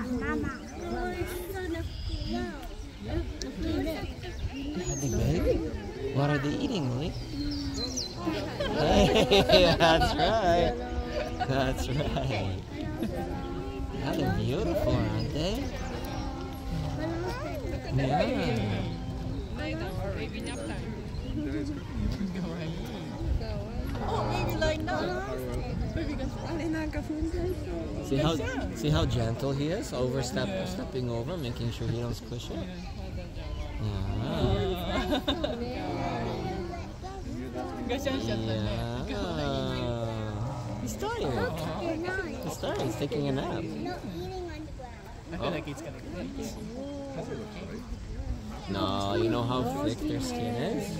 Are they big? What are they eating, Lily? Hey, that's right. That's right. Yeah, they're beautiful, aren't they? Yeah. Maybe nap time. Oh, maybe like now. See how gentle he is, stepping over, making sure he don't squish it. Yeah. He's tired. He's tired. He's taking a nap. I feel like it's gonna be. No, you know how thick their skin is?